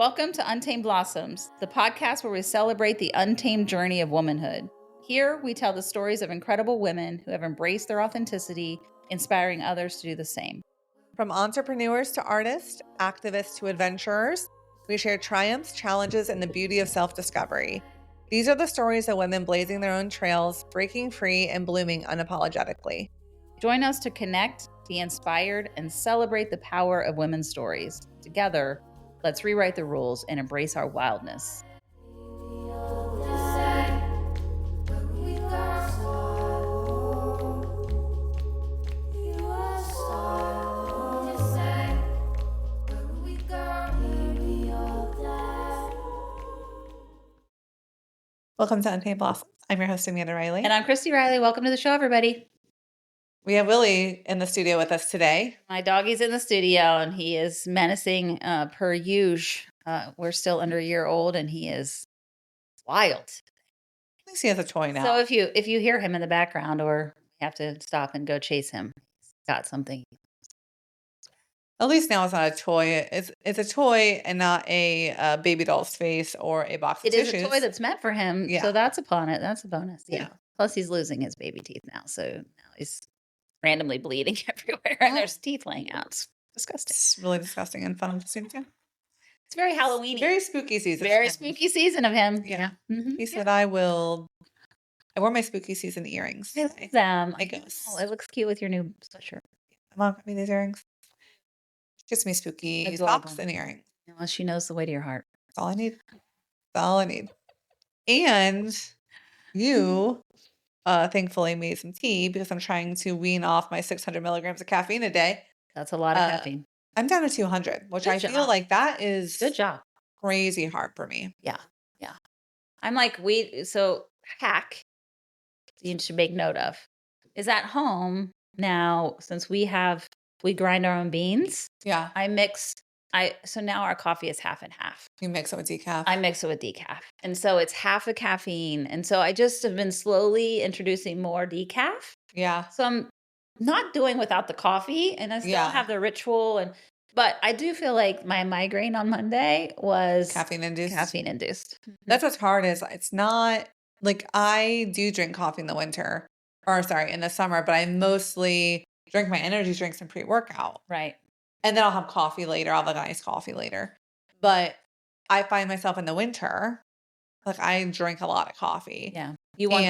Welcome to Untamed Blossoms, the podcast where we celebrate the untamed journey of womanhood. Here, we tell the stories of incredible women who have embraced their authenticity, inspiring others to do the same. From entrepreneurs to artists, activists to adventurers, we share triumphs, challenges, and the beauty of self-discovery. These are the stories of women blazing their own trails, breaking free, and blooming unapologetically. Join us to connect, be inspired, and celebrate the power of women's stories. Together, let's rewrite the rules and embrace our wildness. Welcome to Untamed Blossoms. I'm your host, Amanda Riley. And I'm Cristi Riley. Welcome to the show, everybody. We have Willie in the studio with us today. My doggy's in the studio, and he is menacing per usual. We're still under a year old, and he is wild. At least he has a toy now. So if you hear him in the background, or you have to stop and go chase him, he's got something. At least now it's not a toy. It's a toy and not a baby doll's face or a box of tissues. It is a toy that's meant for him. Yeah. So that's a bonus. Yeah. Plus he's losing his baby teeth now. So now he's randomly bleeding everywhere and there's teeth laying out. It's disgusting. It's really disgusting and fun to see too. It's very Halloween-y. Very spooky season. Very spooky season of him. Yeah. Mm-hmm. He said, I wore my spooky season earrings. I love them. I guess. It looks cute with your new sweatshirt. Mom got me these earrings. Gives me spooky socks and earrings. Well, she knows the way to your heart. That's all I need. That's all I need. And you thankfully made some tea because I'm trying to wean off my 600 milligrams of caffeine a day. That's a lot of caffeine. I'm down to 200, which Good I job. feel like that is Good job. Crazy hard for me. Yeah. Yeah. I'm like, so hack you should make note of is at home now, since we grind our own beans. Yeah. So now our coffee is half and half. You mix it with decaf. I mix it with decaf. And so it's half a caffeine. And so I just have been slowly introducing more decaf. Yeah. So I'm not doing without the coffee, and I still have the ritual. But I do feel like my migraine on Monday was caffeine induced. That's what's hard is it's not like I do drink coffee in the winter in the summer, but I mostly drink my energy drinks and pre-workout. Right. And then I'll have coffee later. I'll have a nice coffee later. But I find myself in the winter, like I drink a lot of coffee. Yeah. You want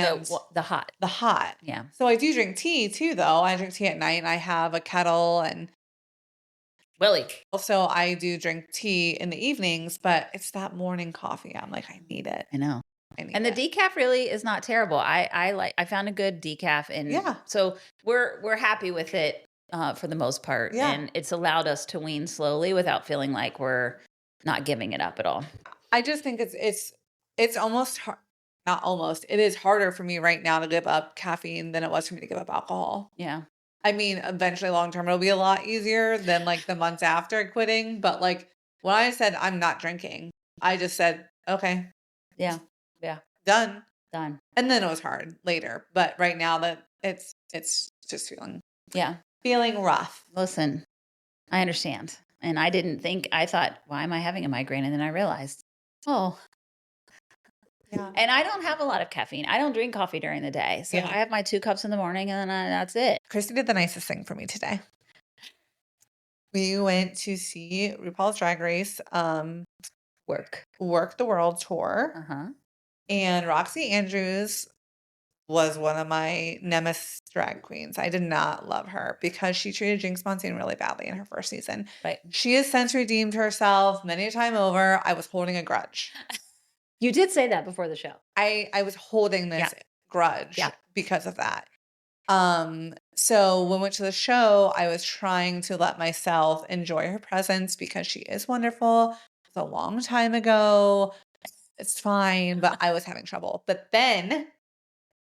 the hot. The hot. Yeah. So I do drink tea too, though. I drink tea at night and I have a kettle and Willie. Also, I do drink tea in the evenings, but it's that morning coffee. I'm like, I need it. I know. And the decaf really is not terrible. I found a good decaf, and so we're happy with it for the most part. Yeah. And it's allowed us to wean slowly without feeling like we're not giving it up at all. I just think it's almost not almost. It is harder for me right now to give up caffeine than it was for me to give up alcohol. Yeah. I mean, eventually long term it'll be a lot easier than like the months after quitting. But like when I said I'm not drinking, I just said, okay. Yeah. Yeah. Done. And then it was hard later. But right now that it's just feeling rough. Listen, I understand. And I thought, why am I having a migraine? And then I realized, yeah. And I don't have a lot of caffeine. I don't drink coffee during the day. So I have my 2 cups in the morning and then that's it. Cristi did the nicest thing for me today. We went to see RuPaul's Drag Race Work the World tour. Uh-huh. And Roxy Andrews was one of my nemesis drag queens. I did not love her because she treated Jinx Monsoon really badly in her first season. Right. She has since redeemed herself many a time over. I was holding a grudge. You did say that before the show. I was holding this grudge because of that. So when we went to the show, I was trying to let myself enjoy her presence because she is wonderful. It was a long time ago. It's fine, but I was having trouble. But then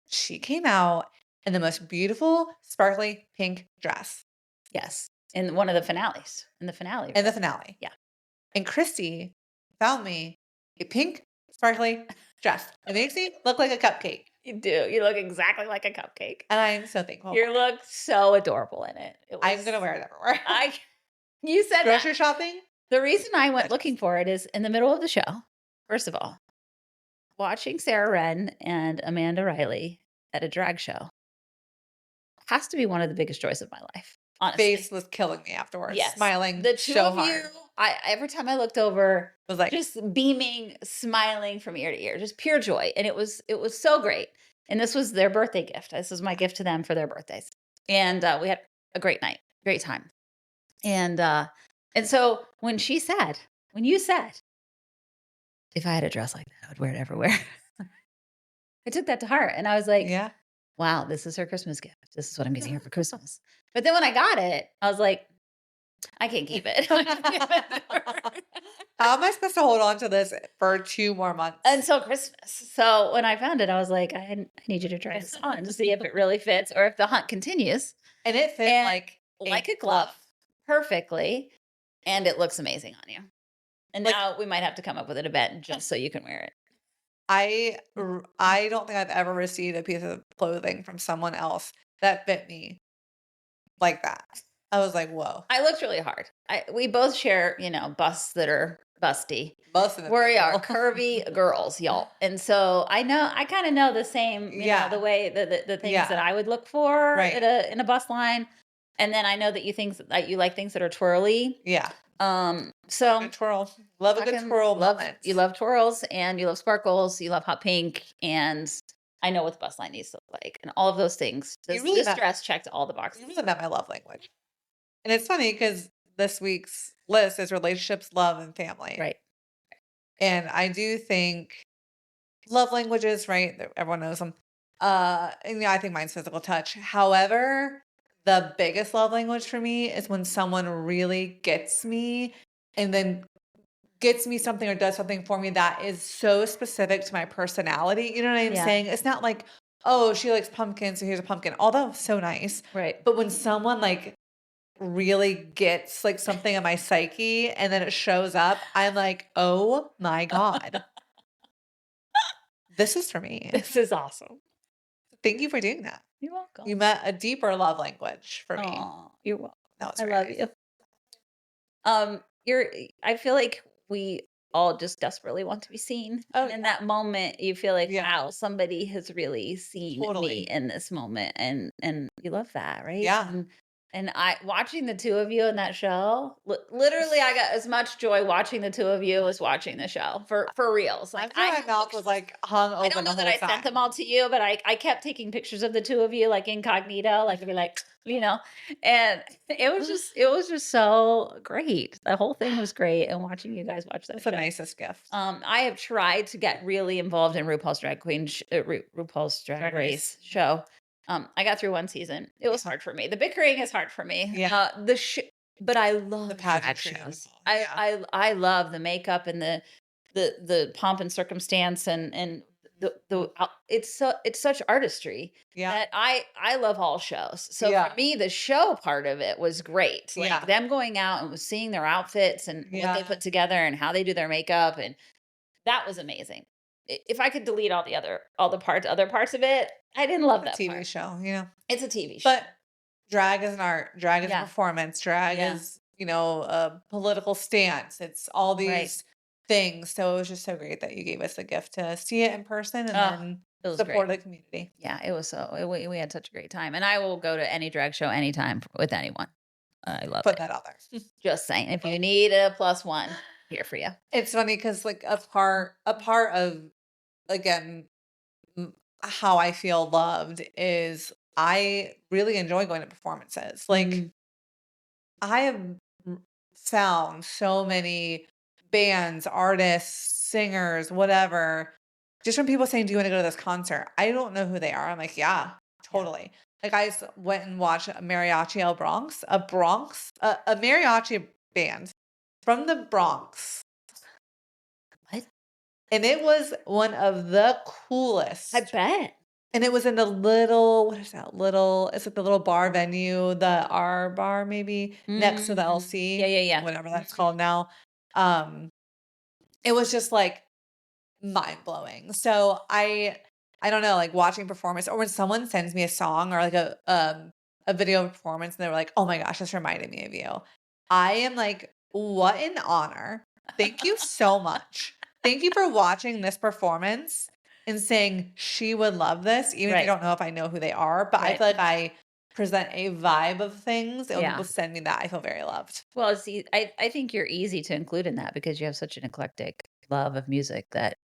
she came out in the most beautiful, sparkly pink dress. Yes. In one of the finales. In the finale. In the finale. Yeah. And Cristi found me a pink, sparkly dress. It makes me look like a cupcake. You do. You look exactly like a cupcake. And I'm so thankful. You look so adorable in it. I'm going to wear it everywhere. You said grocery shopping? The reason I went That looking for it is in the middle of the show, first of all, watching Sarah Wren and Amanda Riley at a drag show has to be one of the biggest joys of my life, face honestly. was killing me afterwards, Yes. smiling The 2 so of you, hard. I every time I looked over, Was like, just beaming, smiling from ear to ear, just pure joy, and it was so great, and this was their birthday gift. This was my gift to them for their birthdays, and, we had a great night, great time, and so when you said, "If I had a dress like that, I would wear it everywhere," I took that to heart, and I was like, yeah. "Wow, this is her Christmas gift. This is what I'm getting her for Christmas." But then when I got it, I was like, "I can't keep it." I can't give it to her. How am I supposed to hold on to this for 2 more months? Until Christmas. So when I found it, I was like, I need you to try this on to see if it really fits or if the hunt continues." And it fit And like like a glove perfectly. And it looks amazing on you. And Like, now we might have to come up with an event just so you can wear it. I don't think I've ever received a piece of clothing from someone else that fit me like that. I was like, "Whoa." I looked really hard. We both share, busts that are busty. Most of the We are people. curvy girls, y'all. And so I kind of know the same, the Yeah. way the things that Yeah. I would look for Right. in a bust line. And then I know that you like things that are twirly. Yeah. So Good twirl. Love a good twirl moment. you love twirls and you love sparkles, you love hot pink, and I know what the bust line needs to look like. And all of those things. You really This met dress checked all the you boxes. really met my love language. And it's funny because this week's list is relationships, love, and family. Right. And I do think love languages, right? Everyone knows them. And yeah, I think mine's physical touch. However, the biggest love language for me is when someone really gets me and then gets me something or does something for me that is so specific to my personality. You know what I'm Yeah. saying? It's not like, oh, she likes pumpkins, so here's a pumpkin. Although so nice. Right. But when someone like really gets like something in my psyche and then it shows up, I'm like, oh my God, this is for me. This is awesome. Thank you for doing that. You're welcome. You met a deeper love language for me. Oh, you're welcome. That was I very love nice. you. You're I feel like we all just desperately want to be seen. Oh, And in that moment, you feel like, yeah, wow, somebody has really seen me totally. in this moment. And you love that, right? Yeah. And I watching the two of you in that show, literally I got as much joy watching the two of you as watching the show. For reals. I Like feel my mouth was like hung I open don't the know that whole I sent them time. all to you, but I kept taking pictures of the two of you like incognito, like to be like, and it was just so great. The whole thing was great, and watching you guys watch that That's the show. nicest gift. I have tried to get really involved in RuPaul's Drag Queen, RuPaul's Drag Race show. I got through one season. It was hard for me. The bickering is hard for me. Yeah. But I love The drag pageantry of it shows. all, yeah. I love the makeup and the pomp and circumstance and it's such artistry Yeah. that I love all shows. So Yeah. for me, the show part of it was great. Like Yeah. them going out and seeing their outfits and what they Yeah. put together and how they do their makeup, and that was amazing. If I could delete other parts of it, I didn't love A that TV part. show, It's a TV show. But drag is an art, drag is a Yeah. performance, drag Yeah. is, a political stance. It's all Right. these things. So it was just so great that you gave us a gift to see it in person and Oh, then it was support great. the community. Yeah, it was we had such a great time, and I will go to any drag show anytime with anyone. I love Put it. that out there. Just saying, if you need a +1, here for you. It's funny because like a part of again how I feel loved is I really enjoy going to performances. Like Mhm. I have found so many bands, artists, singers, whatever, just from people saying, "Do you want to go to this concert?" I don't know who they are. I'm like, "Yeah, totally." Like went and watched a Mariachi El Bronx, a mariachi band from the Bronx, What? and it was one of the coolest. I bet. And it was in the little, what is that? It's like the little bar venue, the R bar maybe next to the LC, Yeah. whatever that's called now. Um, it was just like mind blowing. So I don't know, like watching performance or when someone sends me a song or like a video of a performance and they're like, "Oh my gosh, this reminded me of you." I am like what an honor. Thank you so much. Thank you for watching this performance and saying she would love this, even if you Right. don't know if I know who they are. But I Right. feel like I present a vibe of things, and when people Yeah. send me that, I feel very loved. Well, see, I think you're easy to include in that because you have such an eclectic love of music that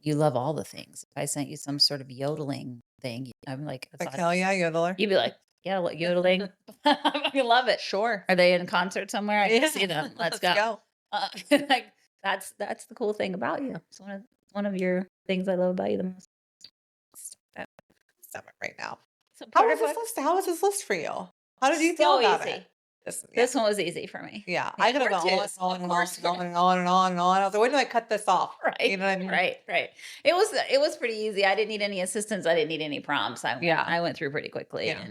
you love all the things. If I sent you some sort of yodeling thing, I'm like, I Like, thought hell yeah, yodeler. you'd be like, yeah, what yodeling? I love it. Sure. Are they in concert somewhere? I can see Yeah. them. Let's Let's go. go. Like that's the cool thing about you. It's one of your things I love about you the most. Stop it. Stop it right now. So How part was of this what list? How was this list for you? How did you feel so about it? easy. Yeah. This one was easy for me. Yeah, Yeah, I could have yours gone on is, and on of and on course. and on and on and on and on. I was like, when do I cut this off? You Right, know what I mean? right. It was pretty easy. I didn't need any assistance. I didn't need any prompts. Yeah. I went through pretty quickly Yeah.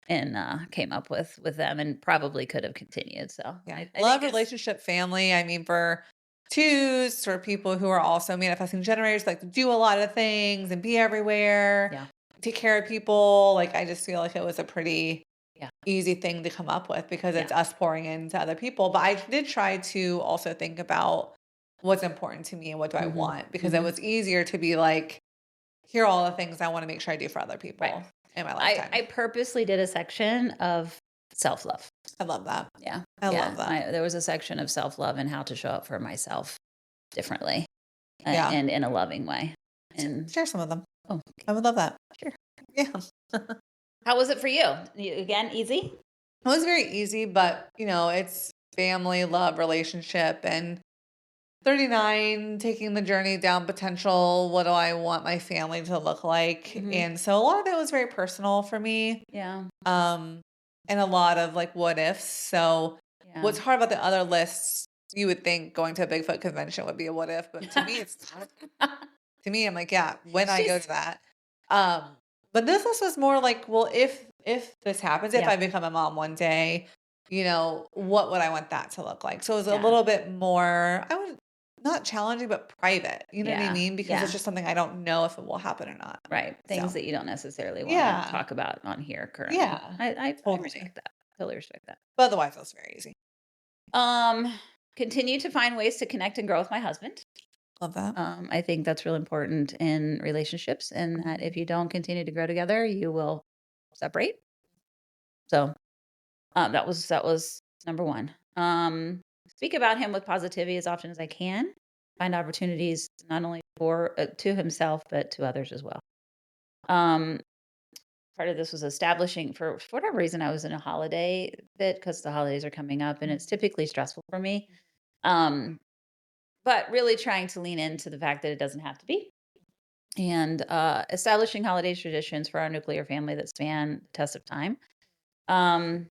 and came up with them and probably could have continued. So Yeah. I Love, think it's relationship, family. I mean, for twos, for people who are also manifesting generators, like to do a lot of things and be everywhere, yeah, take care of people. Like, I just feel like it was a pretty yeah, easy thing to come up with because yeah. it's us pouring into other people. But I did try to also think about what's important to me and what do I Mhm, want, because it mhm. was easier to be like, here are all the things I want to make sure I do for other Right. people in my I lifetime. purposely did a section of self-love. I love that. Yeah. I love Yeah. that. There was a section of self-love and how to show up for myself differently Yeah. and in a loving way. And Share some of them. oh, I would love that. sure. Yeah. How was it for you? Again, easy? It was very easy, but it's family, love, relationship, and 39, taking the journey down potential. What do I want my family to look like? Mhm. And so a lot of it was very personal for me. Yeah. Um, and a lot of like what ifs. So Yeah. what's hard about the other lists, you would think going to a Bigfoot convention would be a what if, but to me it's not. To me, I'm like, yeah, when I go She's to that. Um, but this list was more like, well, if this happens, if yeah. I become a mom one day, what would I want that to look like? So it was a Yeah. little bit more, I would not challenging, but private. You know what I Yeah. mean? Because it's Yeah. just something I don't know if it will happen or not. Right. Things So that you don't necessarily want to yeah, talk about on here currently. yeah, I totally. respect that. Totally respect that. But otherwise, it was very easy. Um, continue to find ways to connect and grow with my husband. Love that. I think that's real important in relationships, and that if you don't continue to grow together, you will separate. So that was number one. Speak about him with positivity as often as I can. Find opportunities not only for to himself but to others as well. Um, part of this was establishing for whatever reason I was in a holiday bit because the holidays are coming up and it's typically stressful for me. Um, but really trying to lean into the fact that it doesn't have to be and establishing holiday traditions for our nuclear family that span the test of time. Um,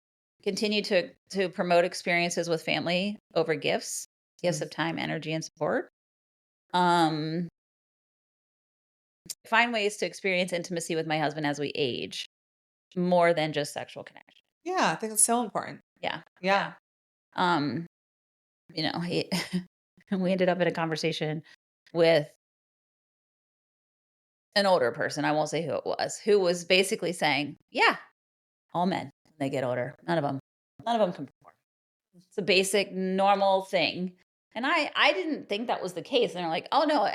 continue to promote experiences with family over gifts Mm. of time, energy, and support. Um, find ways to experience intimacy with my husband as we age, more than just sexual connection. Yeah, I think it's so important. Yeah, Yeah. um, he we ended up in a conversation with an older person. I won't say who it was, who was basically saying, "Yeah, all men, when they get older, none of them can perform. It's a basic normal thing." And I didn't think that was the case. And they're like, "Oh no,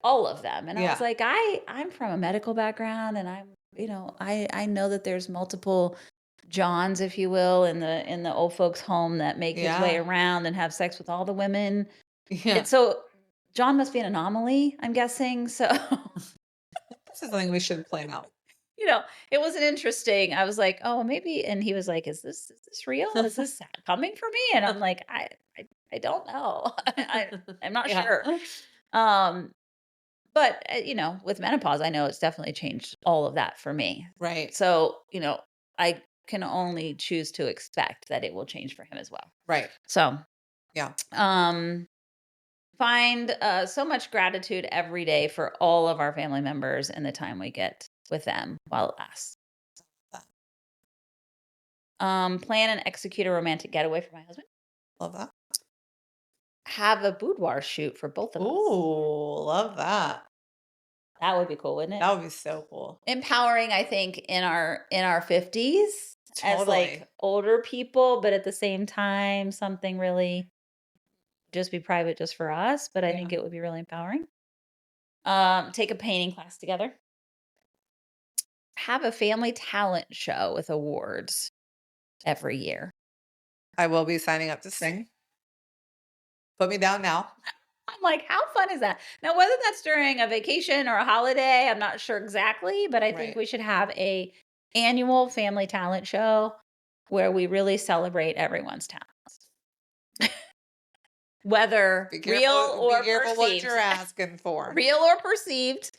all of them." And I was Yeah. like, I'm from a medical background and I know that there's multiple Johns, if you will, in the old folks home that make his way Yeah. around and have sex with all the women. Yeah. It's so John must be an anomaly, I'm guessing. So This is something we should plan out. you know, it was an interesting. I was like, "Oh, maybe," and he was like, is this real? Is this coming for me?" And I'm like, I don't know. I'm not Yeah. sure." Um, but with menopause, I know it's definitely changed all of that for me. Right. So, I can only choose to expect that it will change for him as well. Right. So, Yeah. um, find so much gratitude every day for all of our family members and the time we get with them while it lasts. Plan and execute a romantic getaway for my husband. Love that. Have a boudoir shoot for both of us. Ooh, love that. That would be cool, wouldn't it? That would be so cool. Empowering, I think, in our 50s as like older people, but at the same time, something really just be private just for us. But I think it would be really empowering. Take a painting class together. Have a family talent show with awards every year. I will be signing up to sing. Put me down now. I'm like, how fun is that? Now, whether that's during a vacation or a holiday, I'm not sure exactly, but I think we should have a annual family talent show where we really celebrate everyone's talents. Whether real or perceived. What you're asking for. Real or perceived.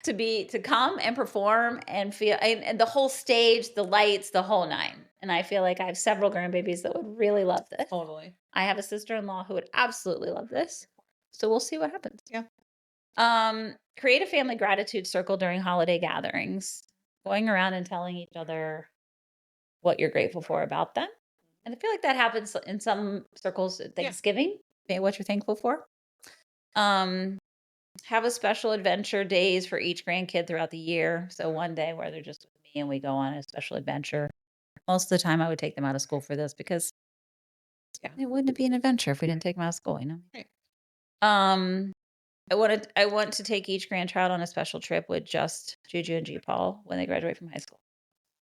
To come and perform and feel and the whole stage, the lights, the whole nine. And I feel like I have several grandbabies that would really love this. Totally. I have a sister-in-law who would absolutely love this. So we'll see what happens. Yeah. Create a family gratitude circle during holiday gatherings, going around and telling each other what you're grateful for about them. And I feel like that happens in some circles at Thanksgiving. What you're thankful for. Have a special adventure days for each grandkid throughout the year. So one day where they're just with me and we go on a special adventure. Most of the time I would take them out of school for this because it wouldn't be an adventure if we didn't take them out of school, you know? Right. I want to take each grandchild on a special trip with just Juju and G Paul when they graduate from high school.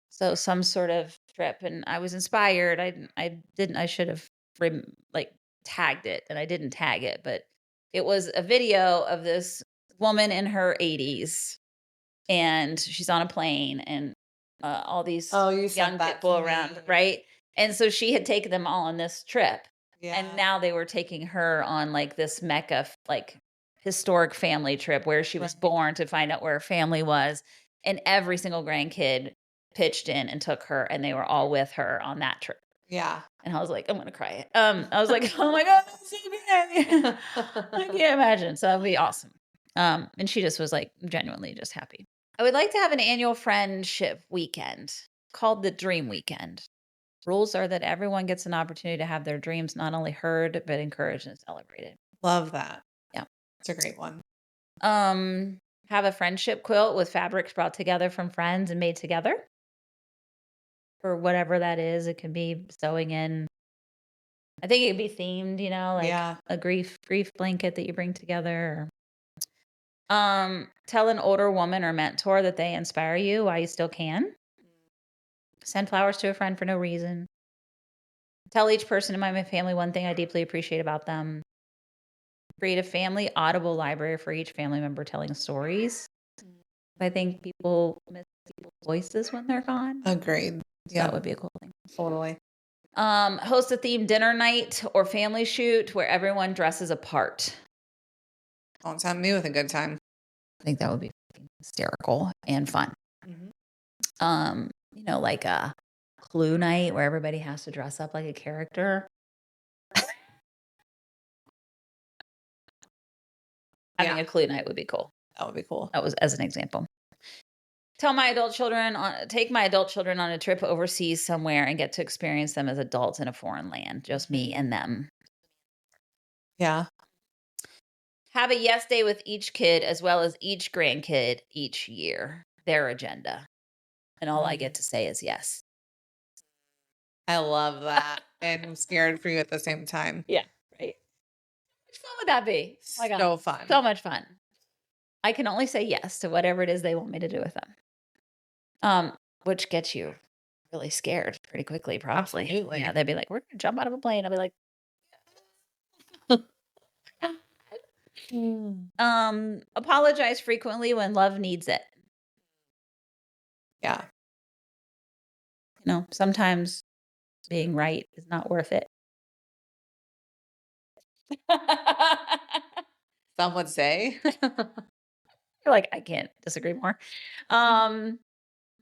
So some sort of trip, and I was inspired. I should have tagged it, and I didn't tag it, but it was a video of this woman in her 80s, and she's on a plane, and all these young people around, right? And so she had taken them all on this trip, and now they were taking her on like this Mecca, like historic family trip where she was born to find out where her family was, and every single grandkid pitched in and took her, and they were all with her on that trip. Yeah. And I was like, I'm going to cry. I was like, oh my God, that's so good. I can't imagine. So that would be awesome. And she just was like genuinely just happy. I would like to have an annual friendship weekend called the Dream Weekend. Rules are that everyone gets an opportunity to have their dreams not only heard, but encouraged and celebrated. Love that. Yeah. It's a great one. Have a friendship quilt with fabrics brought together from friends and made together. For whatever that is. It can be sewing in. I think it could be themed, you know, like a grief blanket that you bring together. Tell an older woman or mentor that they inspire you while you still can. Send flowers to a friend for no reason. Tell each person in my family one thing I deeply appreciate about them. Create a family audible library for each family member telling stories. I think people miss people's voices when they're gone. Agreed. So that would be a cool thing. Totally. Host a themed dinner night or family shoot where everyone dresses a part. Don't sound me with a good time. I think that would be hysterical and fun. Mm-hmm. You know, like a Clue night where everybody has to dress up like a character. Having a Clue night would be cool. That would be cool. That was as an example. Take my adult children on a trip overseas somewhere and get to experience them as adults in a foreign land. Just me and them. Yeah. Have a yes day with each kid as well as each grandkid each year. Their agenda. And all I get to say is yes. I love that. And I'm scared for you at the same time. Yeah. Right. How much fun would that be? Oh my God. So fun. So much fun. I can only say yes to whatever it is they want me to do with them. Which gets you really scared pretty quickly, probably. Absolutely. Yeah, they'd be like, we're going to jump out of a plane. I'll be like, apologize frequently when love needs it. Yeah. You know, sometimes being right is not worth it. Some would say. You're like, I can't disagree more.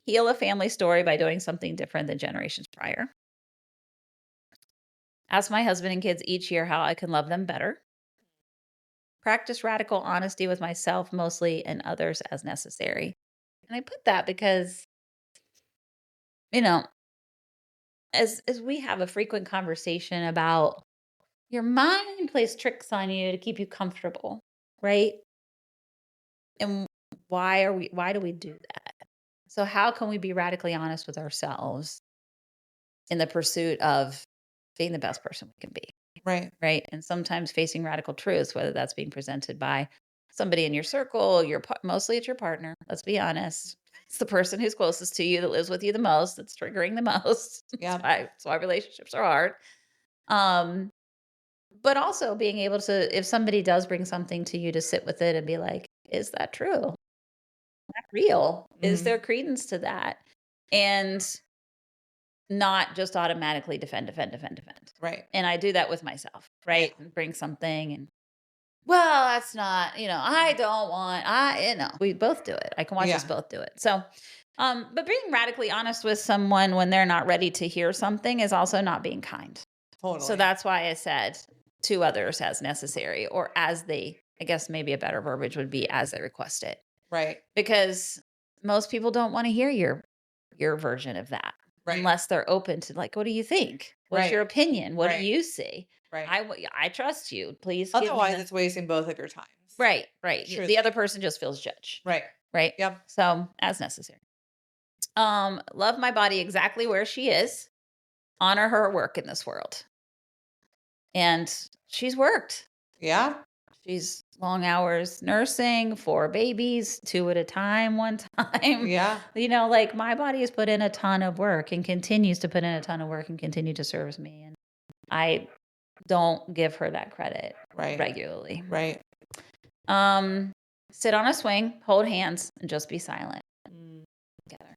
Heal a family story by doing something different than generations prior. Ask my husband and kids each year how I can love them better. Practice radical honesty with myself mostly and others as necessary. And I put that because, you know, as we have a frequent conversation about your mind plays tricks on you to keep you comfortable, right? And why do we do that? So how can we be radically honest with ourselves in the pursuit of being the best person we can be. Right. Right. And sometimes facing radical truths, whether that's being presented by somebody in your circle, mostly it's your partner. Let's be honest. It's the person who's closest to you that lives with you the most, that's triggering the most. Yeah. That's why relationships are hard. Um, but also being able to, if somebody does bring something to you, to sit with it and be like, is that true? Is that real? Is there Mhm. credence to that? And not just automatically defend, defend, defend, defend. Right. And I do that with myself, Yeah. right? And bring something and, well, that's not, I don't want, we both do it. I can watch us Yeah. both do it. So, but being radically honest with someone when they're not ready to hear something is also not being kind. So Totally. that's why I said to others as necessary, or as they, I guess maybe a better verbiage would be as they request it. Right. Because most people don't want to hear your version of that. Right. Unless they're open to, like, what do you think? What's your Right. opinion? What do Right. you see? Right. I trust you. Please give me Otherwise, the it's wasting both of your times. right. The Truly. other person just feels judged. Right. Right. Yep. So as necessary. Love my body exactly where she is. Honor her work in this world. And she's worked. Yeah. She's long hours nursing, 4 babies, 2 at a time, one time. Yeah. Like, my body has put in a ton of work and continues to put in a ton of work and continue to serve me. And I don't give her that credit Right. regularly. Right. Sit on a swing, hold hands, and just be silent together.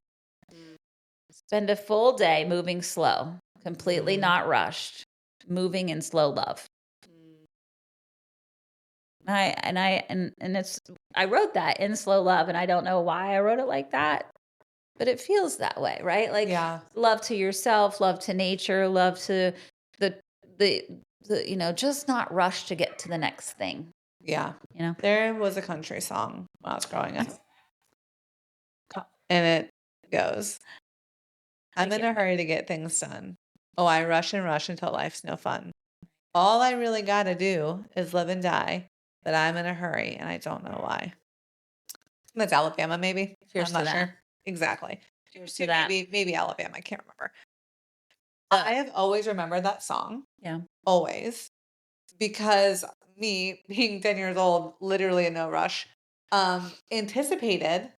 Spend a full day moving slow, completely not rushed, moving in slow love. I wrote that in slow love, and I don't know why I wrote it like that, but it feels that way, right? Like, Yeah. love to yourself, love to nature, love to the just not rush to get to the next thing. Yeah. There was a country song when I was growing up, and it goes, I'm in a hurry to get things done. Oh, I rush and rush until life's no fun. All I really got to do is live and die, but I'm in a hurry and I don't know why. That's Alabama, maybe. Cheers I'm to not that. sure. Exactly. Cheers to that. Maybe Alabama. I can't remember. I have always remembered that song. Yeah. Always. Because me being 10 years old, literally in no rush, anticipated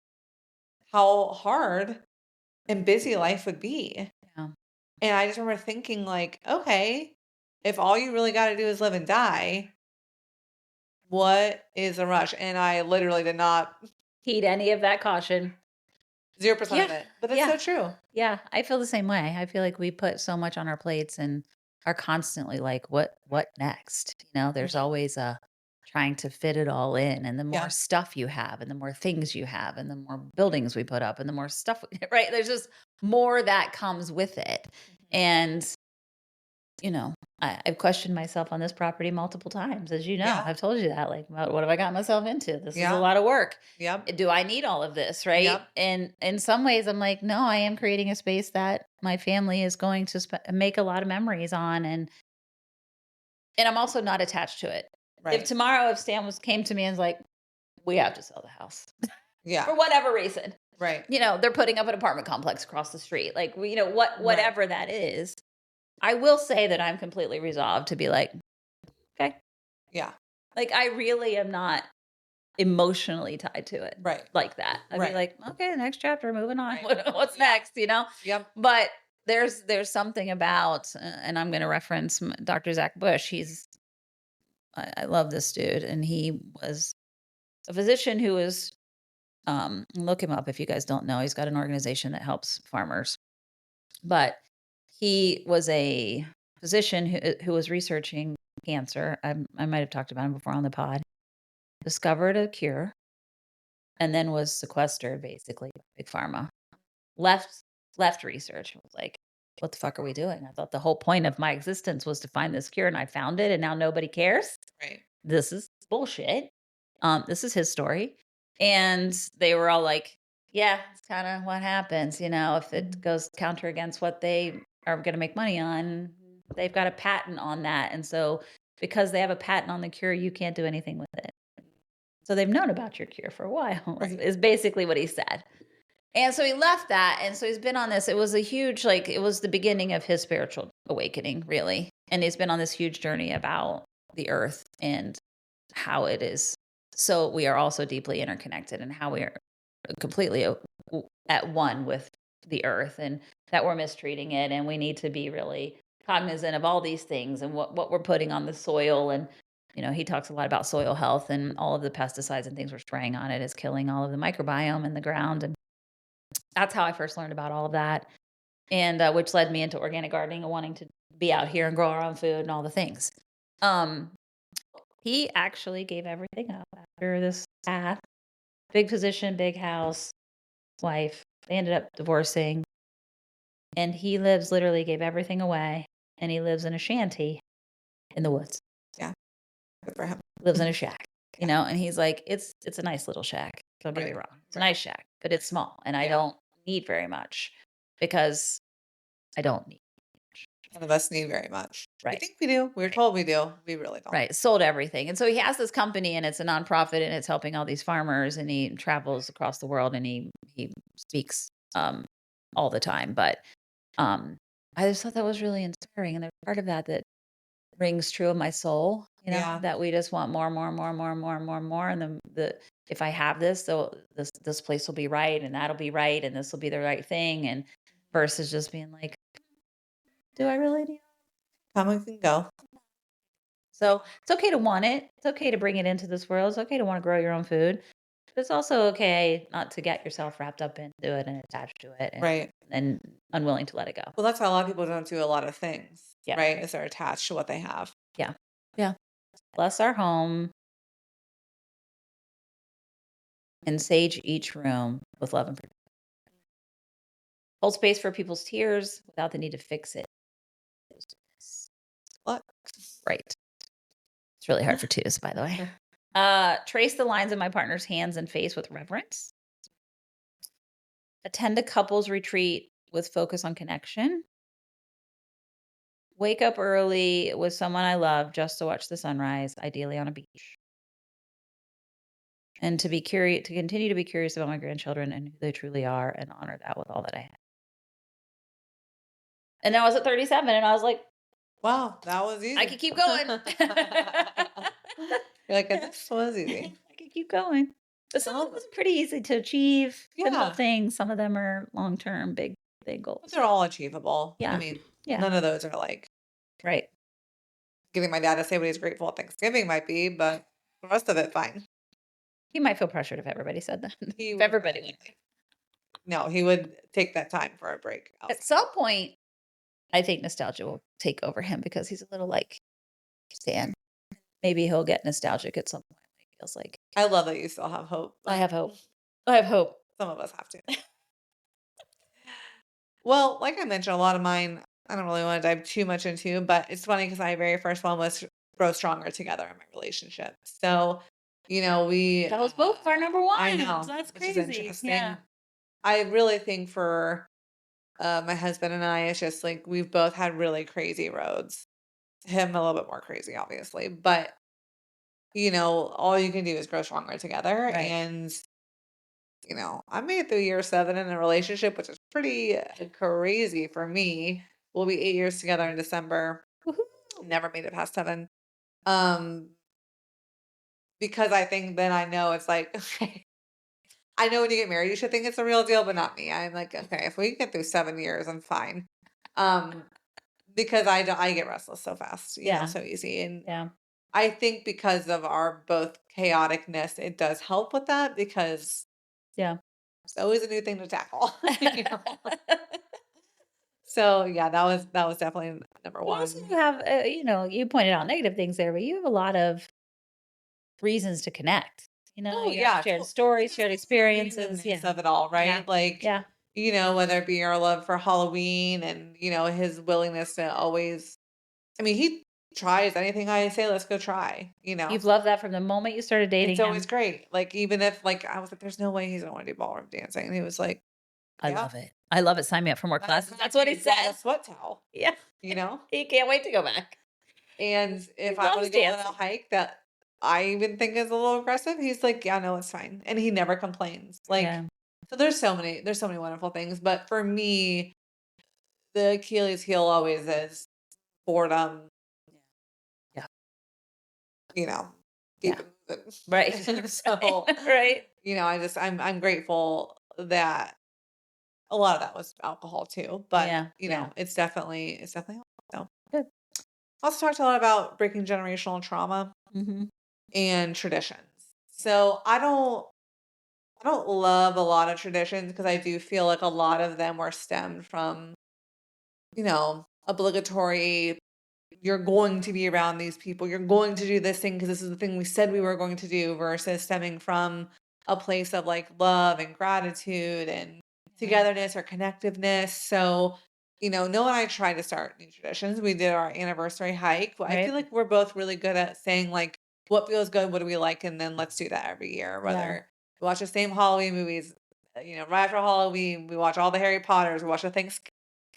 how hard and busy life would be. Yeah. And I just remember thinking, like, okay, if all you really got to do is live and die, what is a rush? And I literally did not Heed any of that caution. 0% of Yeah. it. But it's so true. Yeah, I feel the same way. I feel like we put so much on our plates and are constantly like, what next? There's always a trying to fit it all in. And the more Yeah. stuff you have, and the more things you have, and the more buildings we put up, and the more stuff, right? There's just more that comes with it. And I've questioned myself on this property multiple times, as you know. Yeah. I've told you that, like, what have I got myself into? This is Yeah. a lot of work. Yep. Do I need all of this, right? Yep. And in some ways, I'm like, no, I am creating a space that my family is going to make a lot of memories on, and I'm also not attached to it. Right. If tomorrow, if Stan came to me and was like, we have to sell the house Yeah. for whatever reason, Right. they're putting up an apartment complex across the street, like, whatever that is. I will say that I'm completely resolved to be like, okay. Yeah. Like, I really am not emotionally tied to it. Right. Like that. I'd be like, okay, next chapter, moving on. Right. What's next, Yep. But there's something about, and I'm going to reference Dr. Zach Bush. I love this dude. And he was a physician who was, look him up if you guys don't know. He's got an organization that helps farmers. But he was a physician who was researching cancer. I might have talked about him before on the pod. Discovered a cure, and then was sequestered basically by Big Pharma. Left research. Was like, what the fuck are we doing? I thought the whole point of my existence was to find this cure, and I found it, and now nobody cares. Right. This is bullshit. This is his story. And they were all like, yeah, it's kind of what happens, if it goes counter against what they are going to make money on. They've got a patent on that. And so because they have a patent on the cure, you can't do anything with it. So they've known about your cure for a while, Right. is basically what he said. And so he left that, and so he's been on this. It was a huge, like, it was the beginning of his spiritual awakening, really. And he's been on this huge journey about the earth and how it is. So we are also deeply interconnected, and how we are completely at one with the earth, and that we're mistreating it, and we need to be really cognizant of all these things and what we're putting on the soil. And he talks a lot about soil health, and all of the pesticides and things we're spraying on it is killing all of the microbiome in the ground. And that's how I first learned about all of that, and which led me into organic gardening and wanting to be out here and grow our own food and all the things. Um, he actually gave everything up after this path. Big position, big house, wife. They ended up divorcing, and he literally gave everything away, and he lives in a shanty in the woods. Yeah. Good for him. Lives in a shack, and he's like, it's a nice little shack. Don't get me wrong. It's a nice shack, but it's small, and I don't need very much because I don't need much. None of us need very much. Right. I think we do. We're told we do. We really don't. Right. Sold everything. And so he has this company, and it's a nonprofit, and it's helping all these farmers, and he travels across the world, and he speaks all the time. But I just thought that was really inspiring. And there's part of that rings true of my soul, that we just want more, more, more, more, more, more, more. And if I have this, so this place will be right, and that'll be right, and this will be the right thing. And versus just being like, do I really need? Come and go. So it's okay to want it. It's okay to bring it into this world. It's okay to want to grow your own food. But it's also okay not to get yourself wrapped up into it and attached to it, and unwilling to let it go. Well, that's why a lot of people don't do a lot of things, Yeah. right? Is they're attached to what they have. Yeah. Yeah. Bless our home and sage each room with love and forgiveness. Hold space for people's tears without the need to fix it. What? Right. It's really hard for twos, by the way. Trace the lines of my partner's hands and face with reverence. Attend a couples retreat with focus on connection. Wake up early with someone I love just to watch the sunrise, ideally on a beach. And to continue to be curious about my grandchildren and who they truly are, and honor that with all that I have. And then I was at 37, and I was like, wow, that was easy. I could keep going. You're like, this was easy. I could keep going. But some of them was pretty easy to achieve. Simple things. Some of them are long-term, big goals. But they're all achievable. Yeah. I mean, none of those are like right. Getting my dad to say what he's grateful at Thanksgiving might be, but the rest of it, fine. He might feel pressured if everybody said that. If everybody would. No, he would take that time for a break. At some point, I think nostalgia will take over him because he's a little like Stan. Maybe he'll get nostalgic at some point. He feels like. I love that you still have hope. I have hope. I have hope. Some of us have to. Well, like I mentioned, a lot of mine, I don't really want to dive too much into, but it's funny because my very first one was grow stronger together in my relationship. So, that was both our number one. I know. So that's crazy. Interesting. Yeah. I really think for my husband and I, it's just like we've both had really crazy roads. Him a little bit more crazy, obviously, but all you can do is grow stronger together. Right. And I made it through year 7 in a relationship, which is pretty crazy for me. We'll be 8 years together in December. Woohoo. Never made it past 7. Because I think then I know it's like, okay, I know when you get married, you should think it's a real deal, but not me. I'm like, okay, if we get through 7 years, I'm fine. Because I get restless so fast, so easy. And I think because of our both chaoticness, it does help with that because it's always a new thing to tackle. So that was definitely number one. Also, you have you pointed out negative things there, but you have a lot of reasons to connect. Shared stories, shared experiences, of it all, right? Whether it be our love for Halloween and his willingness to always. I mean, he tries anything I say. Let's go try. You've loved that from the moment you started dating. It's always great. Like even if I was like, "There's no way he's gonna want to do ballroom dancing," and he was like, I love it. I love it. Sign me up for more classes. That's what he said. A sweat towel. Yeah. He can't wait to go back. And if I want to go on a hike that I even think is a little aggressive, he's like, yeah, no, it's fine. And he never complains. So there's so many wonderful things, but for me, the Achilles heel always is boredom, Yeah. you know, keep Yeah. it moving. Right. And so, Right. I'm grateful that a lot of that was alcohol too, but Yeah. Yeah. it's definitely so. Good. Also talked a lot about breaking generational trauma Mhm. and traditions. So I don't love a lot of traditions because I do feel like a lot of them were stemmed from, obligatory. You're going to be around these people. You're going to do this thing because this is the thing we said we were going to do versus stemming from a place of like love and gratitude and Yeah. togetherness or connectiveness. So, Noah and I tried to start new traditions. We did our anniversary hike. I feel Right. like we're both really good at saying like what feels good, what do we like, and then let's do that every year. Yeah. Whether we watch the same Halloween movies, right after Halloween, we watch all the Harry Potters, we watch the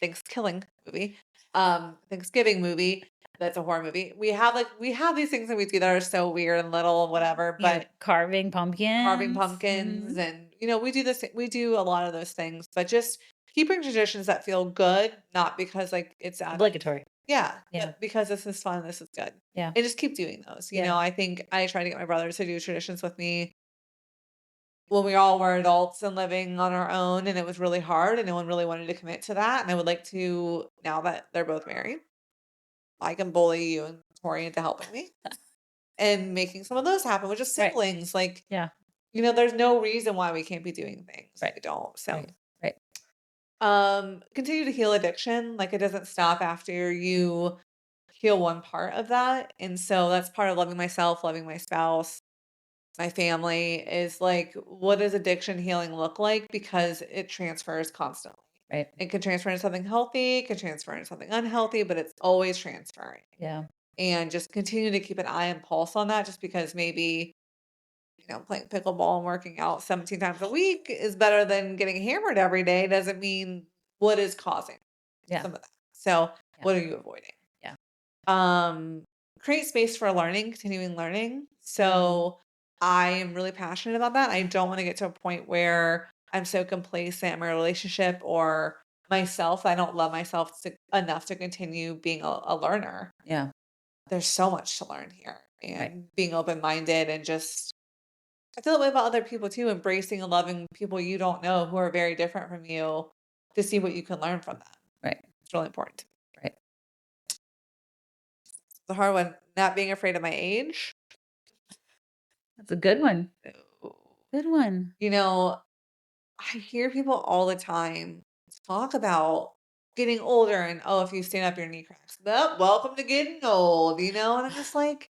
Thanksgiving movie, Thanksgiving movie. That's a horror movie. We have these things that we do that are so weird and little, whatever. But Carving carving pumpkins. pumpkins, Mhm. and we do a lot of those things. But just keeping traditions that feel good, not because like it's out of Obligatory. yeah, Yeah. but because this is fun, this is good, Yeah. and just keep doing those. Yeah. I think I try to get my brothers to do traditions with me when we all were adults and living on our own, and it was really hard, and no one really wanted to commit to that. And I would like to now that they're both married, I can bully you and Tori into helping me and making some of those happen with just Right. siblings. Like, Yeah. there's no reason why we can't be doing things. Right. We don't. So, Right. Right. continue to heal addiction. Like, it doesn't stop after you heal one part of that. And so that's part of loving myself, loving my spouse, my family is like, what does addiction healing look like? Because it transfers constantly. Right. It can transfer into something healthy, it can transfer into something unhealthy, but it's always transferring. Yeah. And just continue to keep an eye and pulse on that just because maybe, playing pickleball and working out 17 times a week is better than getting hammered every day doesn't mean what is causing Yeah. some of that. So, Yeah. what are you avoiding? Yeah. Um, create space for learning, continuing learning. So, I am really passionate about that. I don't want to get to a point where I'm so complacent in my relationship or myself. I don't love myself enough to continue being a learner. Yeah. There's so much to learn here, Right. and being open-minded and just I feel that way about other people too, embracing and loving people you don't know who are very different from you to see what you can learn from them. Right. It's really important. Right. The hard one, not being afraid of my age. That's a good one. No. Good one. You know, I hear people all the time talk about getting older and oh, if you stand up, your knee cracks. Well, welcome to getting old, and I'm just like,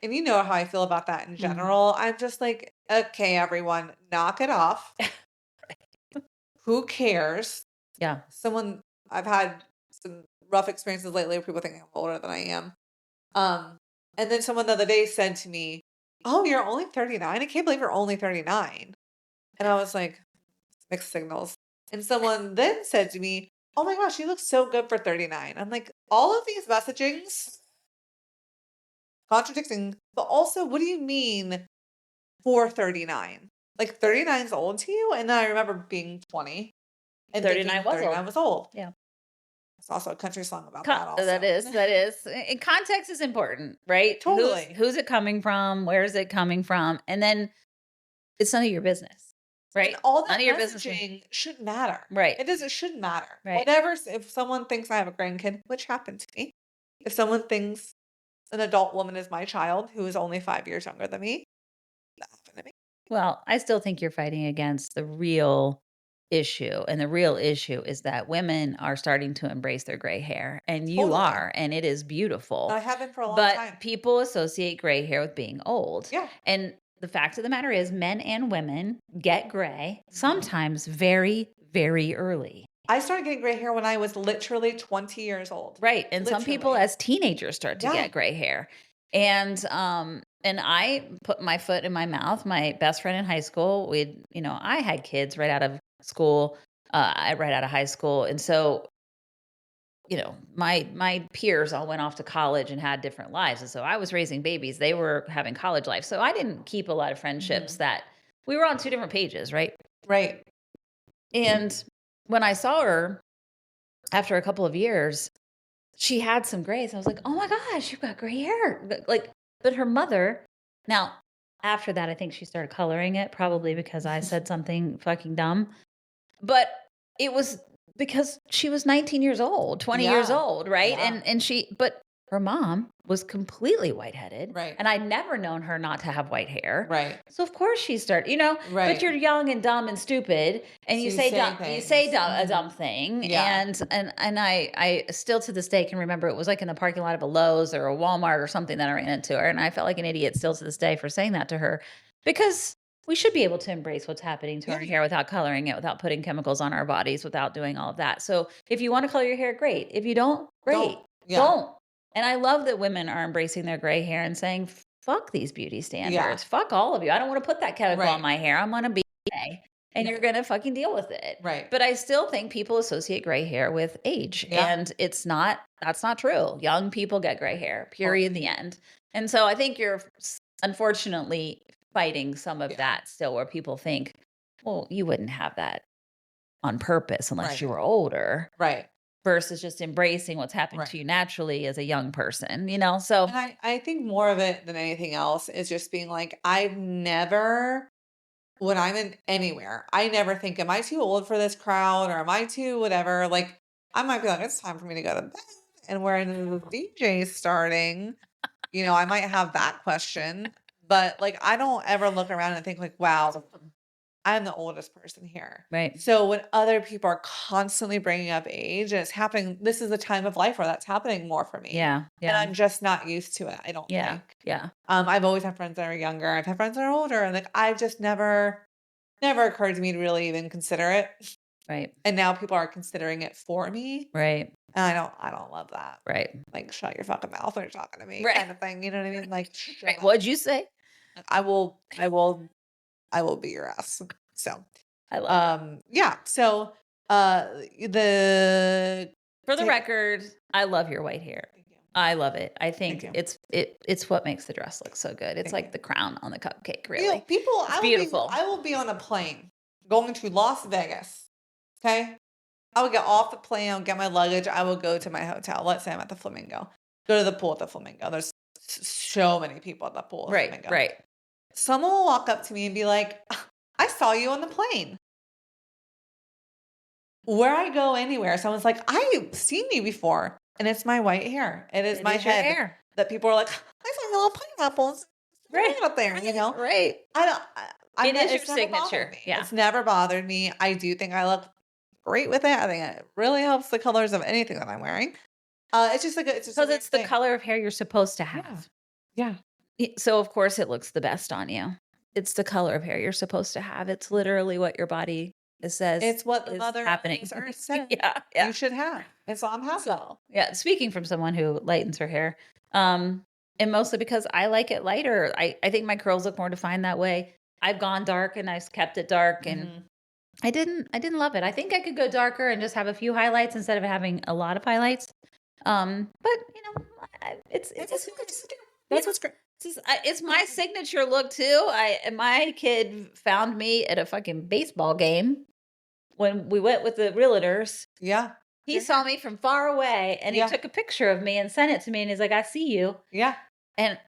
and you know how I feel about that in Mhm. general. I'm just like, okay, everyone, knock it off. Who cares? Yeah. Someone I've had some rough experiences lately where people think I'm older than I am. Um, and then someone the other day said to me, "Oh, you're only 39. I can't believe you're only 39." And I was like, mixed signals. And someone then said to me, "Oh my gosh, you look so good for 39." I'm like, all of these messagings contradicting, but also, what do you mean for 39? Like 39 is old to you? And then I remember being 20 and 39 thinking was old. 39 was old. Yeah. It's also a country song about that That also. is, that is. And context is important, right? Totally. Who's it coming from? Where is it coming from? And then it's none of your business, And right? all None that of your business. messaging shouldn't matter. Right. It shouldn't matter. Right. Whatever, if someone thinks I have a grandkid, which happened to me, if someone thinks an adult woman is my child who is only 5 years younger than me, that happened to me. Well, I still think you're fighting against the real issue. And the real issue is that women are starting to embrace their gray hair, and you Totally. are, and it is beautiful. I have been for a long But time. people associate gray hair with being old. Yeah. And the fact of the matter is, men and women get gray sometimes very, very early. I started getting gray hair when I was literally 20 years old. Right. And some people Literally. as teenagers start to Yeah. get gray hair. And I put my foot in my mouth. My best friend in high school, I had kids right out of school, right out of high school. And so, my peers all went off to college and had different lives. And so I was raising babies. They were having college life. So I didn't keep a lot of friendships Mhm. that we were on two different pages, right? Right. And when I saw her after a couple of years, she had some grays. I was like, "Oh my gosh, you've got gray hair." But her mother now, after that, I think she started coloring it probably because I said something fucking dumb. But it was because she was 19 years old, 20 years Yeah. old, right? Yeah. But her mom was completely white-headed, Right. and I'd never known her not to have white hair. Right. So of course she started, but Right. you're young and dumb and stupid, and So you you say say dumb, you say things. a dumb thing, Yeah. and I still to this day can remember it was like in the parking lot of a Lowe's or a Walmart or something that I ran into her, and I felt like an idiot still to this day for saying that to her because we should be able to embrace what's happening to our hair without coloring it, without putting chemicals on our bodies, without doing all of that. So if you want to color your hair, great. If you don't, great. Don't. Yeah. Don't. And I love that women are embracing their gray hair and saying, fuck these beauty standards. Fuck all of you. I don't want to put that chemical on my hair. I'm going to be gray. And you're going to fucking deal with it. Right. But I still think people associate gray hair with age. And that's not true. Young people get gray hair, period, the end. And so I think you're unfortunately fighting some of that still where people think, well, you wouldn't have that on purpose unless you were older. Right. Versus just embracing what's happened to you naturally as a young person, So And I think more of it than anything else is just being like, when I'm in anywhere, I never think, am I too old for this crowd or am I too whatever? Like, I might be like, it's time for me to go to bed. And when the DJ's starting, I might have that question. But like, I don't ever look around and think like, wow, I'm the oldest person here. Right. So when other people are constantly bringing up age and it's happening, this is the time of life where that's happening more for me. Yeah. And I'm just not used to it, I don't think. Yeah. I've always had friends that are younger. I've had friends that are older. And like, I've just never occurred to me to really even consider it. Right. And now people are considering it for me. Right. And I don't love that. Right. Like, shut your fucking mouth when you're talking to me kind of thing. You know what I mean? Like, right. What'd you say? I will beat your ass. So I love yeah. So for the record, I love your white hair. I love it. I think it's what makes the dress look so good. It's like the crown on the cupcake, really. It's beautiful. I will be on a plane going to Las Vegas. Okay. I would get off the plane, I'll get my luggage, I will go to my hotel. Let's say I'm at the Flamingo. Go to the pool at the Flamingo. There's so many people at the pool at the Flamingo. Right. Someone will walk up to me and be like, I saw you on the plane. Where I go anywhere, someone's like, I've seen you before. And it's my white hair. It is my head hair. That people are like, I saw little pineapples right up there, Right. It is your signature. Yeah. It's never bothered me. I do think I look great with it. I think it really helps the colors of anything that I'm wearing. It's just like it's just because it's the color of hair you're supposed to have. Yeah. So of course it looks the best on you. It's the color of hair you're supposed to have. It's literally what your body says. It's what the is mother happening. Earth said. Yeah. You should have. It's all I'm having. So, yeah. Speaking from someone who lightens her hair, and mostly because I like it lighter. I think my curls look more defined that way. I've gone dark and I've kept it dark, and I didn't love it. I think I could go darker and just have a few highlights instead of having a lot of highlights. But it's my signature look too. My kid found me at a fucking baseball game when we went with the realtors. Yeah. He saw me from far away and he took a picture of me and sent it to me and he's like, I see you. Yeah. And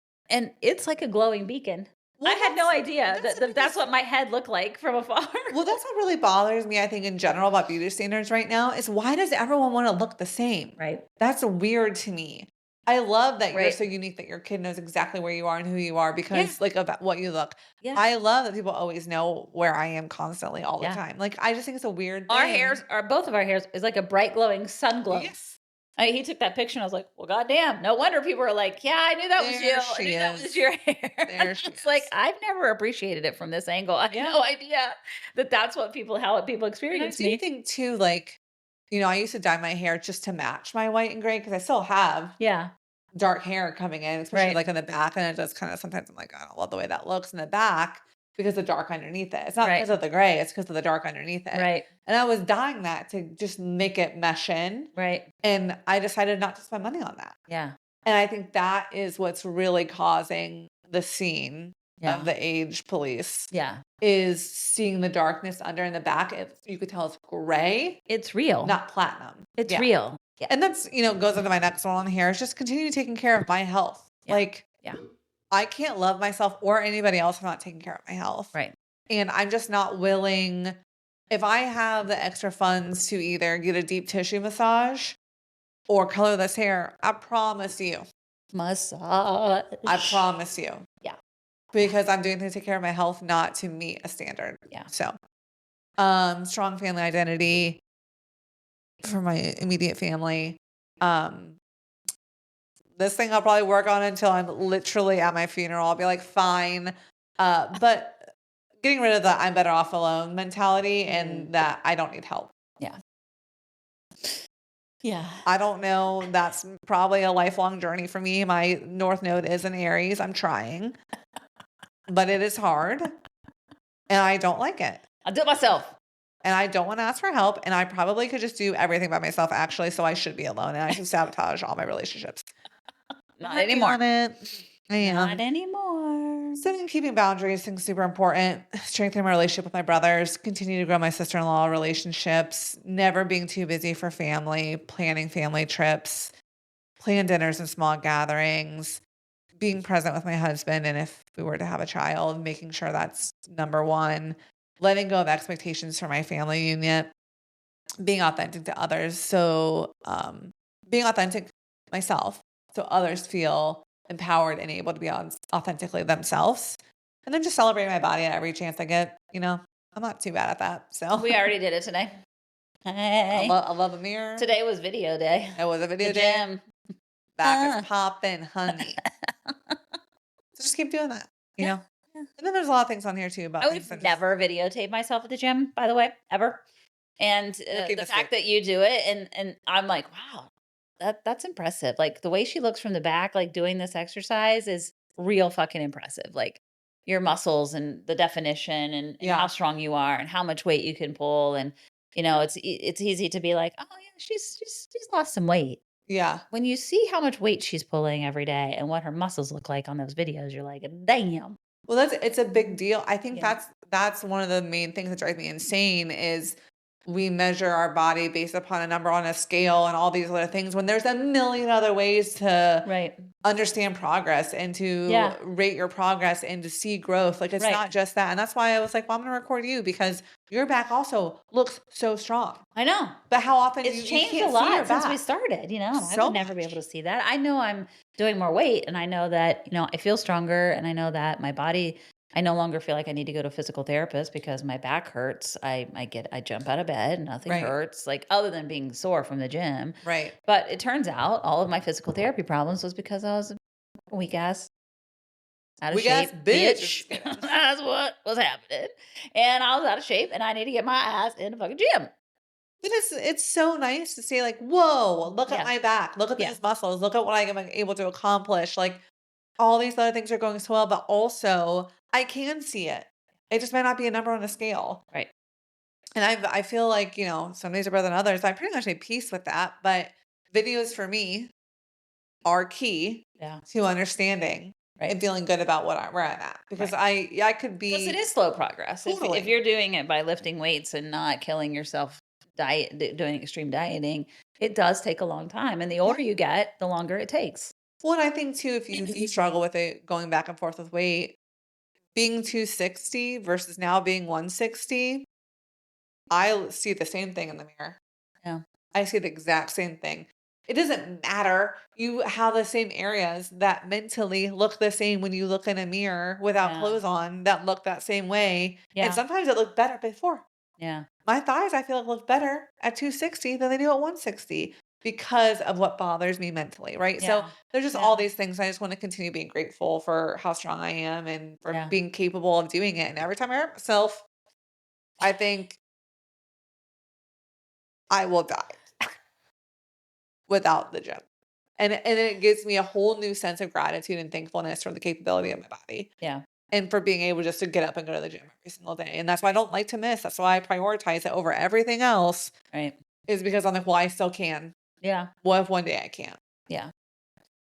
it's like a glowing beacon. Well, I had no idea that's what my head looked like from afar. Well, that's what really bothers me, I think, in general about beauty standards right now is why does everyone want to look the same? Right. That's weird to me. I love that you're so unique that your kid knows exactly where you are and who you are because like about what you look. Yeah. I love that people always know where I am constantly all the time. Like I just think it's a weird thing. Both of our hairs is like a bright glowing sun glow. Yes. He took that picture and I was like, well, goddamn, no wonder people were like, yeah, I knew that was you. I knew that was your hair. It's like, I've never appreciated it from this angle. I had no idea that's what how people experience me. I do think too, like, I used to dye my hair just to match my white and gray because I still have dark hair coming in, especially like in the back. And it does kind of, sometimes I'm like, I don't love the way that looks in the back because the dark underneath it. It's not because of the gray, it's because of the dark underneath it. Right. And I was dyeing that to just make it mesh in. Right. And I decided not to spend money on that. Yeah. And I think that is what's really causing the scene of the age police Yeah. is seeing the darkness under in the back. You could tell it's gray. It's real. Not platinum. It's real. Yeah. And that's, goes into my next one on here. Is just continue taking care of my health. Yeah. Like, Yeah. I can't love myself or anybody else if I'm not taking care of my health. Right. And I'm just not willing, if I have the extra funds to either get a deep tissue massage or color this hair, I promise you. Massage. I promise you. Yeah. Because I'm doing things to take care of my health, not to meet a standard. Yeah. So, strong family identity for my immediate family. This thing I'll probably work on until I'm literally at my funeral. I'll be like, fine. But getting rid of the I'm better off alone mentality and that I don't need help. Yeah. Yeah. I don't know. That's probably a lifelong journey for me. My North Node is in Aries. I'm trying, but it is hard and I don't like it. I'll do it myself. And I don't want to ask for help. And I probably could just do everything by myself, actually. So I should be alone and I should sabotage all my relationships. Not anymore. On it. I am. Not anymore. Setting and keeping boundaries is super important. Strengthening my relationship with my brothers. Continue to grow my sister-in-law relationships. Never being too busy for family. Planning family trips. Plan dinners and small gatherings. Being present with my husband. And if we were to have a child, making sure that's number one. Letting go of expectations for my family unit. Being authentic to others. So being authentic myself. So others feel empowered and able to be authentically themselves. And then just celebrating my body at every chance I get. I'm not too bad at that. So we already did it today. Hey. I love a mirror. Today was video day. It was a video the day. Gym. Back is popping, honey. So just keep doing that, you know? Yeah. And then there's a lot of things on here too about I would have never videotaped myself at the gym, by the way, ever. And the fact that you do it and I'm like, wow. That's impressive. Like the way she looks from the back, like doing this exercise is real fucking impressive. Like your muscles and the definition and how strong you are and how much weight you can pull. And, it's easy to be like, oh yeah, she's lost some weight. Yeah. When you see how much weight she's pulling every day and what her muscles look like on those videos, you're like, damn. Well, it's a big deal. I think that's one of the main things that drives me insane is we measure our body based upon a number on a scale and all these other things when there's a million other ways to understand progress and to rate your progress and to see growth. Like it's not just that. And that's why I was like, well, I'm going to record you because your back also looks so strong. I know. But how often it's changed a lot since we started, and I would never be able to see that. I know I'm doing more weight and I know that, I feel stronger and I know that my body, I no longer feel like I need to go to a physical therapist because my back hurts. I jump out of bed, nothing hurts, like other than being sore from the gym. Right. But it turns out all of my physical therapy problems was because I was a weak ass, out of shape bitch. That's what was happening. And I was out of shape and I need to get my ass in the fucking gym. But it's so nice to see like, whoa, look at my back. Look at these muscles. Look at what I am able to accomplish. Like all these other things are going so well, but also I can see it. It just might not be a number on a scale. Right. And I feel like, some days are better than others. I pretty much made peace with that. But videos for me are key to understanding and feeling good about where I'm at. Because I could be. Because it is slow progress. Totally. If you're doing it by lifting weights and not killing yourself, doing extreme dieting, it does take a long time. And the older you get, the longer it takes. Well, and I think too, if you struggle with it going back and forth with weight, being 260 versus now being 160, I see the same thing in the mirror. Yeah. I see the exact same thing. It doesn't matter. You have the same areas that mentally look the same when you look in a mirror without clothes on that look that same way. Yeah. And sometimes it looked better before. Yeah. My thighs, I feel like look better at 260 than they do at 160. Because of what bothers me mentally, right? Yeah. So there's just all these things. I just want to continue being grateful for how strong I am and for being capable of doing it. And every time I hurt myself, I think I will die without the gym. And it gives me a whole new sense of gratitude and thankfulness for the capability of my body. Yeah. And for being able just to get up and go to the gym every single day. And that's why I don't like to miss. That's why I prioritize it over everything else. Right. Is because I'm like, well, I still can. Yeah. What if one day I can't? Yeah.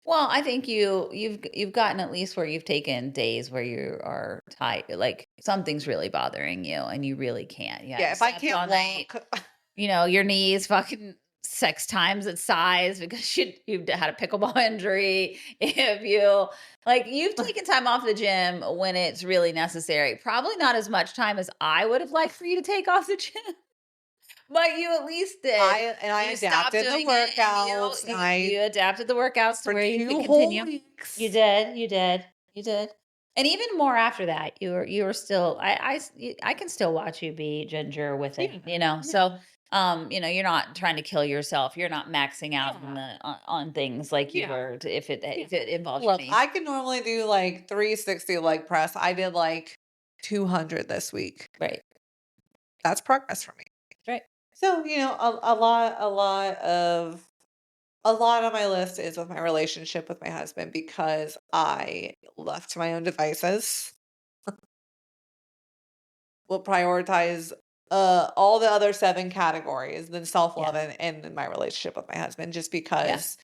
Well, I think you've gotten at least where you've taken days where you are tired, like something's really bothering you and you really can't. Yeah, Yeah, you if I slept can't all night. walk, Your knees fucking 6 times its size because you've had a pickleball injury. If you've taken time off the gym when it's really necessary. Probably not as much time as I would have liked for you to take off the gym, but you at least did. I You stopped adapted the doing it and workouts. you adapted the workouts to For where you could 2 whole continue. You weeks. did, you did, you did. And even more after that, you were still I can still watch you be ginger with it, Yeah, So, yeah, you're not trying to kill yourself. You're not maxing out yeah, on things like you yeah, were if yeah. it involves your Look, knees. I can normally do, like, 360 leg press. I did, like, 200 this week. Right. That's progress for me. Right. So, a lot of my list is with my relationship with my husband because I, left to my own devices, will prioritize, all the other 7 categories than Yeah. self-love and my relationship with my husband just Yeah. because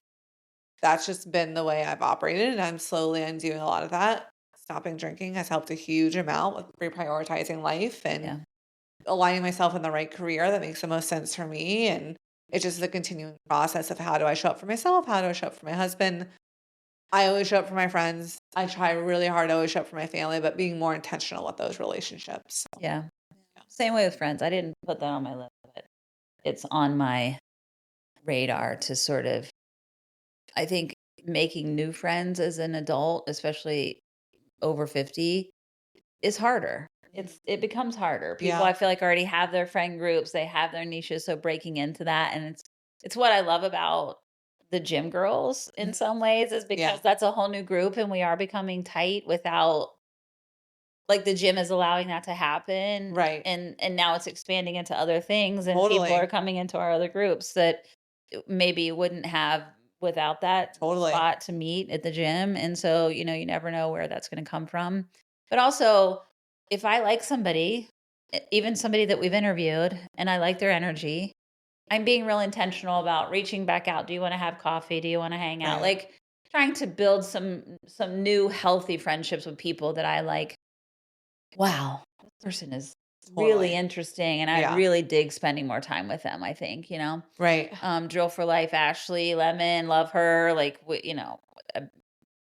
that's just been the way I've operated, and I'm slowly undoing a lot of that. Stopping drinking has helped a huge amount with reprioritizing life and Yeah. aligning myself in the right career that makes the most sense for me, and it's just a continuing process of how do I show up for myself? How do I show up for my husband? I always show up for my friends. I try really hard to always show up for my family, but being more intentional with those relationships. So, Yeah. yeah. Same way with friends. I didn't put that on my list, but it's on my radar to sort of I think making new friends as an adult, especially over 50, is harder. Mhm. It becomes harder. People Yeah. I feel like already have their friend groups, they have their niches, so breaking into that and it's what I love about the gym girls in Mhm. some ways is Yeah. because that's a whole new group and we are becoming tight without like the gym is allowing that to happen Right. and now it's expanding into other things and people are Totally. coming into our other groups that maybe wouldn't have without that Totally. spot to meet at the gym. And so, you never know where that's going to come from. But also, if I like somebody, even somebody that we've interviewed and I like their energy, I'm being real intentional about reaching back out. Do you want to have coffee? Do you want to hang out? Right. Like trying to build some new healthy friendships with people that I like. Wow, this person is really Totally. interesting and I Yeah. really dig spending more time with them, I think. Right. Drill for Life, Ashley Lemon, love her. Like, uh,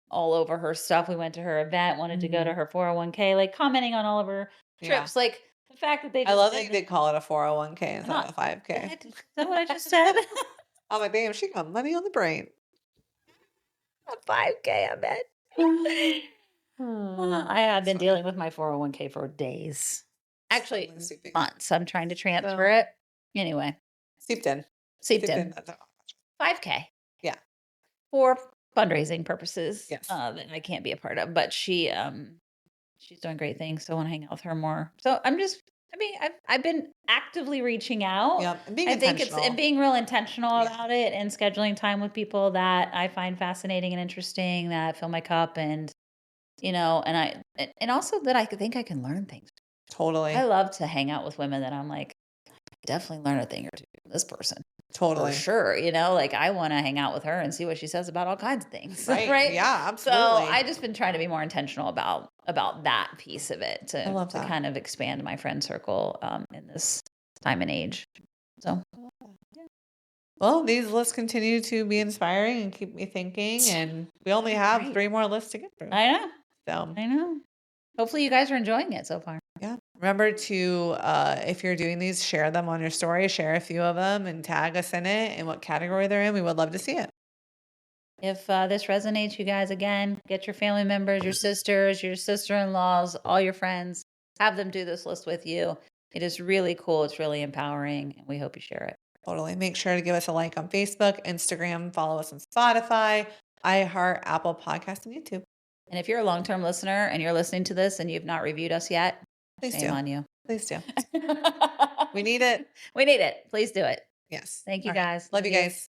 all over her stuff. We went to her event, wanted to go Mhm. to her 401k, like commenting on all of her Yeah. trips. Like the fact that they I just love that you did did call it a 401k it. instead of Not a 5K. that. Is that what I just said? I'm like, damn, she got money on the brain. A 5K, I bet. I have That's been funny. dealing with my 401k for days. So Actually, sweeping in. months. I'm trying to transfer So it. Anyway, steeped in. seeped Steeped in. in. That's all. 5K. Yeah. For fundraising purposes, Yes. that I can't be a part of, but she's doing great things, so I wanna hang out with her more. So I've been actively reaching out. Yep. And being I think it's and intentional. being real intentional Yeah. about it and scheduling time with people that I find fascinating and interesting that fill my cup and also that I could think I can learn things. I Totally. love to hang out with women that I'm like, definitely learn a thing or two from this person. For Totally. sure, like, I wanna hang out with her and see what she says about all kinds of things, Right. right? Yeah, So, I absolutely. just been trying to be more intentional about that piece of it I to love to that. kind of expand my friend circle, in this time and age. So, yeah, Well, these lists continue to be inspiring and keep me thinking. And we only have great. 3 more lists to get through. I know, So, I know. Hopefully, you guys are enjoying it so far. yeah. Remember to, if you're doing these, share them on your story, share a few of them and tag us in it and what category they're in. We would love to see it. If, this resonates, you guys, again, get your family members, your sisters, your sister-in-laws, all your friends, have them do this list with you. It is really cool, it's really empowering, and we hope you share it. Totally. Make sure to give us a like on Facebook, Instagram, follow us on Spotify, iHeart, Apple Podcasts, and YouTube. And if you're a long-term listener and you're listening to this and you've not reviewed us yet, Please shame do. on you. Please do. We need it. We need it. Please do it. Yes. Thank you, All right. guys. Love you You. guys.